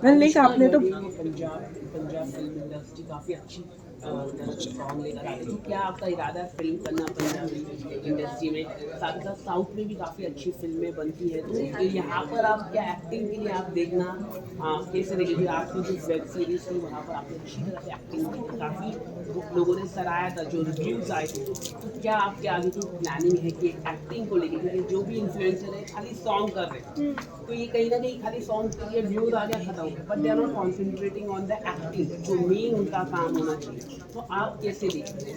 Like आपने तो Punjab Punjab film industry काफ़ी अच्छी सॉन्ग लेकर आते हैं। तो क्या आपका इरादा है फिल्म करना पंजाबी इंडस्ट्री में? साथ ही साथ साउथ में भी काफ़ी अच्छी फिल्में बनती है, तो यहाँ पर आप क्या एक्टिंग के लिए आप देखना कैसे देखिए? आपकी जो वेब सीरीज थी वहाँ पर आपने अच्छी तरह से एक्टिंग की, काफ़ी लोगों ने सराहा था, जो रिव्यूज़ आए थे। तो क्या आपके आगे की प्लानिंग है कि एक्टिंग को लेकर, क्योंकि जो भी इन्फ्लुएंसर है खाली सॉन्ग कर रहे हैं, तो ये कहीं ना कहीं खाली सॉन्ग के लिए व्यूज आ गया खत्म हो गया, but they are not concentrating on the acting, जो मेन उनका काम होना चाहिए। तो आप कैसे देखते हैं?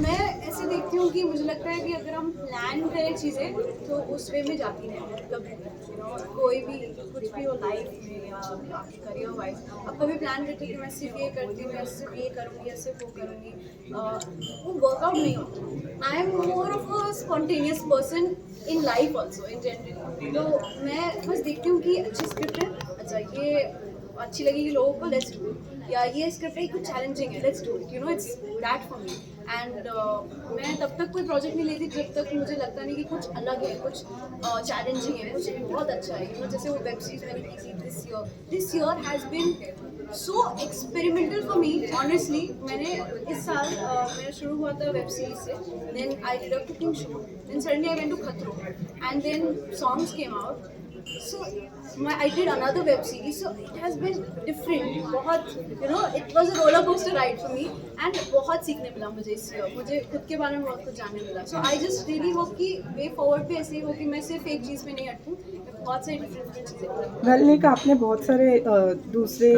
मैं ऐसे देखती हूँ कि मुझे लगता है कि अगर हम प्लान करें चीज़ें तो उस वे में जाती हैं कभी कोई भी कुछ भी हो लाइफ में या आपके करियर वाइज। अब कभी प्लान करते कि मैं सिर्फ ये करती हूँ, मैं सिर्फ ये करूँगी या सिर्फ वो करूँगी, वो वर्कआउट नहीं होता। I am more of a spontaneous person in life also in general. तो मैं बस देखती हूँ कि अच्छी स्क्रिप्ट है, अच्छा ये अच्छी लगेगी लोगों को, लेट्स डू इट। या ये स्क्रिप्ट है कुछ चैलेंजिंग है, let's do it, you know it's that for me. And मैं तब तक कोई प्रोजेक्ट नहीं लेती जब तक मुझे लगता नहीं कि कुछ अलग है, कुछ चैलेंजिंग है, कुछ बहुत अच्छा है। यू नो जैसे वो वेब सीरीज मैंने की थी this year has been so experimental for me honestly. मैंने इस साल मेरा शुरू हुआ था वेब सीरीज से, then I did a cooking show, then suddenly I went to खतरों, and then songs came out. So I did another web series, so it has been different. बहुत it was a roller coaster ride for me, and बहुत सीखने मिला मुझे इससे, मुझे खुद के बारे में बहुत कुछ जानने मिला. So I just really hope कि वे फॉरवर्ड भी ऐसे ही हो कि मैं सिर्फ एक चीज़ में नहीं अटकूँ, बहुत सारी डिफरेंट चीज़ें. लाइक आपने बहुत सारे दूसरे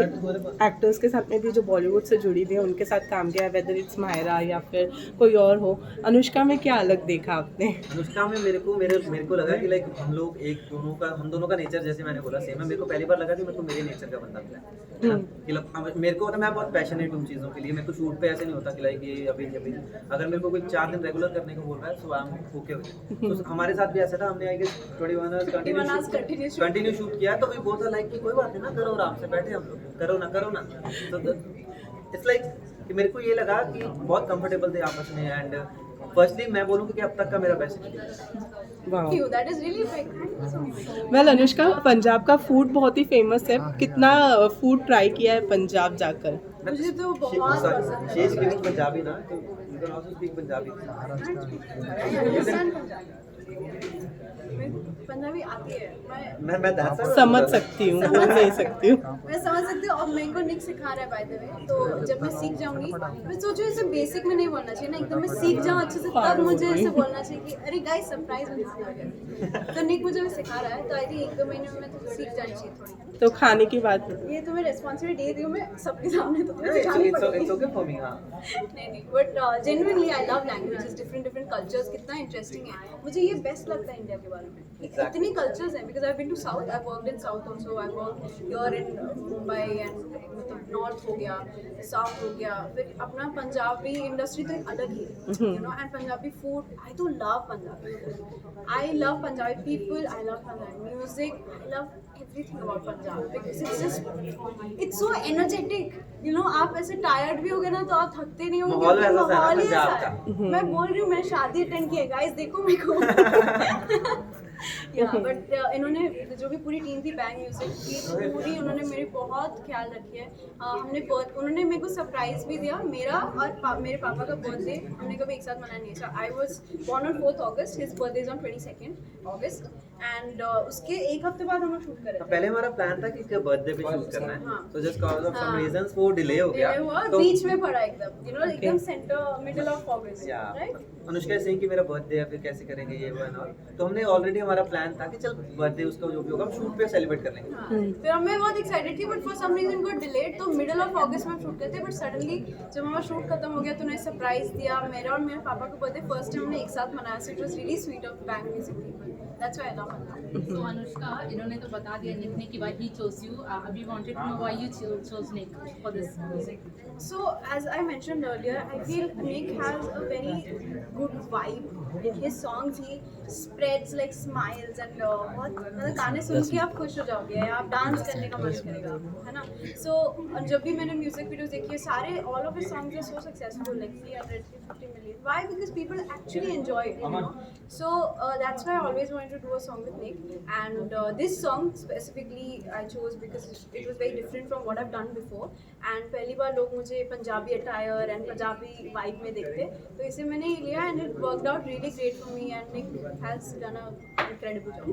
एक्टर्स के साथ में भी जो बॉलीवुड से जुड़ी हुई है उनके साथ काम किया है, वेदर इट्स मायरा या फिर कोई और हो. अनुष्का में क्या अलग देखा आपने? अनुष्का में मेरे को लगा कि लाइक हम दोनों का नेचर, जैसे मैंने बोला सेम है. मेरे को पहली बार लगा कि मेरे को मेरे नेचर का बंदा मिला है कि मेरे को मैं बहुत पैशनेट हूँ चीज़ों के लिए. मेरे को शूट पे ऐसे नहीं होता कि लाइक ये अभी अगर मेरे को कोई 4 दिन रेगुलर करने को बोल रहा है सो आई एम ओके. तो हमारे साथ भी ऐसा था, हमने I guess 21 hours continue shoot किया. तो भी बोलता लाइक कि कोई बात नहीं ना, करो आराम से बैठे हम लोग, करो ना. तो इट्स लाइक कि मेरे को ये लगा कि बहुत कंफर्टेबल थे आपस में. एंड फर्स्टली मैं बोलूँगी कि अब तक का मेरा best experience. That is really big. Well Anushka, Punjab का फूड बहुत ही फेमस है. कितना फूड ट्राई किया है पंजाब जाकर? मुझे तो बहुत पसंद है. शी इज स्पीकिंग पंजाबी ना, तो you can also speak Punjabi. Punjabi आती है, मैं समझ सकती हूँ, बोल नहीं सकती हूँ. मैं समझ सकती हूँ. और मेरे को निक सिखा रहा है बाय द वे, तो जब मैं सीख जाऊंगी, मैं सोचूं इसे बेसिक में नहीं बोलना चाहिए ना, एकदम मैं सीख जाऊँ अच्छे से, तब मुझे ऐसे बोलना चाहिए कि अरे गाइस सरप्राइज मिल. तो निक मुझे सिखा रहा है, तो आई थिंक 1-2 महीने में तो सीख जानी चाहिए थोड़ी. तो खाने की बात, ये तुम्हें रिस्पॉन्सिबिलिटी दे रही हूँ मैं सबके सामने, तो तुम्हें सिखानी पड़ेगी. It's okay for me. हां नहीं, but genuinely I love languages, different cultures. कितना इंटरेस्टिंग है, मुझे ये बेस्ट लगता है इंडिया के बारे में. इतनी कल्चर्स हैं, because I been to south, I worked in south also, I work here in Mumbai and मतलब नॉर्थ हो गया, साउथ हो गया, फिर अपना पंजाबी इंडस्ट्री तो एक अलग ही है, you know. And Punjabi food, I too love Punjabi, I love Punjabi people, I love Punjabi music, I love everything about Punjab because it's so energetic, you know. आप ऐसे टायर्ड भी हो गए ना तो आप थकते नहीं होंगे. माहौल ही ऐसा है. मैं बोल रही हूँ, मैं शादी अटेंड की है गाइस, देखो मेरे को. बट इन्होंने जो भी पूरी टीम थी बैंग म्यूजिक की, पूरी उन्होंने मेरी बहुत ख्याल रखी है. उन्होंने मेरे को सरप्राइज भी दिया. मेरा और मेरे पापा का बर्थडे हमने कभी एक साथ मनाया नहीं है. I was born on 4th August, his birthday is on 22nd August, and उसके एक हफ्ते बाद हम लोग शूट कर रहे थे. पहले हमारा प्लान था कि इसके बर्थडे पे शूट करना है, तो just cause of some reasons वो डिले हो गया. तो बीच में पड़ा एकदम, यू नो, एकदम centre middle of August, right. Anushka Singh की मेरा बर्थडे है, फिर कैसे करेंगे ये वो एंड ऑल. तो हमने ऑलरेडी हमारा प्लान था कि चल बर्थडे उसका जो भी होगा हम शूट पे सेलिब्रेट कर लेंगे. फिर मैं बहुत एक्साइटेड थी, but for some reason got delayed. तो मिडिल ऑफ ऑगस्ट में शूट करते, बट सडनली जब हमारा शूट खत्म हो गया तो उन्हें सरप्राइज दिया. मेरा और मेरे पापा का बर्थडे फर्स्ट टाइम हमने एक साथ मनाया, so it was really sweet of bang music people. That's why I love Punjab. तो अनुष्का, इन्होंने तो बता दिया निक ने कि why he chose you. We wanted to know why you chose Nick for this music. So as I mentioned earlier, I feel Nick has a very good vibe. In his songs, he spreads like smiles and बहुत मतलब गाने सुन के आप खुश हो जाओगे, आप dance करने का मन करेगा, है ना. So जब भी मैंने म्यूजिक वीडियोस देखी है, सारे all of his songs are so successful, like 300-350 million. Why? Because people actually enjoy it, you know. So that's why I always wanted to do a song with Nick. And this song specifically I chose because it was very different from what I've done before. And पहली बार लोग मुझे Punjabi attire and Punjabi vibe में देखते, तो इसे मैंने लिया and it worked out really great for me. And Nick has done an incredible job.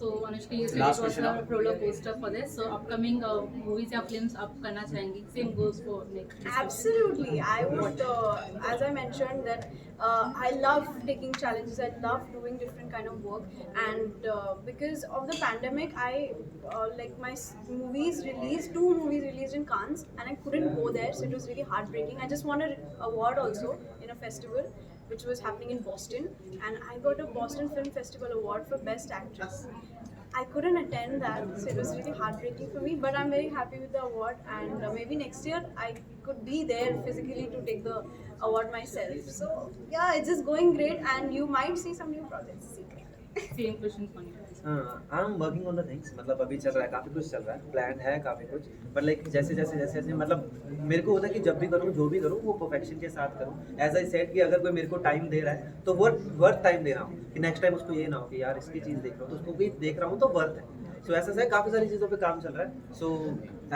So Anushka, you said Last it was question, a roller coaster for this. So upcoming movies या films आप करना चाहेंगी? Same goes for Nick. Absolutely, I would. As I mentioned, that I love taking challenges. I love doing different kind of work, and because of the pandemic, I like my movies released. 2 movies released in Cannes, and I couldn't go there, so it was really heartbreaking. I just won an award also in a festival, which was happening in Boston, and I got a Boston Film Festival award for Best Actress. I couldn't attend that, so it was really heartbreaking for me. But I'm very happy with the award, and maybe next year I could be there physically to take the award myself. So yeah, it's just going great, and you might see some new projects. Same question for you. I am working on the things, मतलब अभी चल रहा है, काफ़ी कुछ चल रहा है, प्लान है काफ़ी कुछ, बट लाइक जैसे मतलब मेरे को होता है कि जब भी करूँ जो भी करूँ वो परफेक्शन के साथ करूँ. एज आई सेड कि अगर कोई मेरे को टाइम दे रहा है तो वर्थ टाइम दे रहा हूँ, कि नेक्स्ट टाइम उसको ये ना हो कि यार इसकी चीज़ देख रहा हूँ तो उसको भी देख रहा हूँ तो वर्थ है. सो ऐसा है, काफ़ी सारी चीज़ों पे काम चल रहा है. So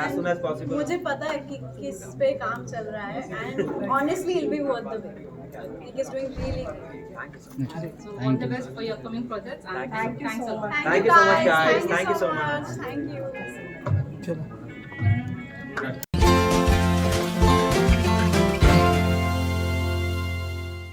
as soon as possible मुझे पता है कि किस पे काम चल रहा है, and honestly it'll be worth the wait. Nick is doing really great. Thank you so much. So all the best for your upcoming projects and Thank you thanks a lot. Thank you so much, guys. Thank you Thank you so so much. much. Thank you. चलो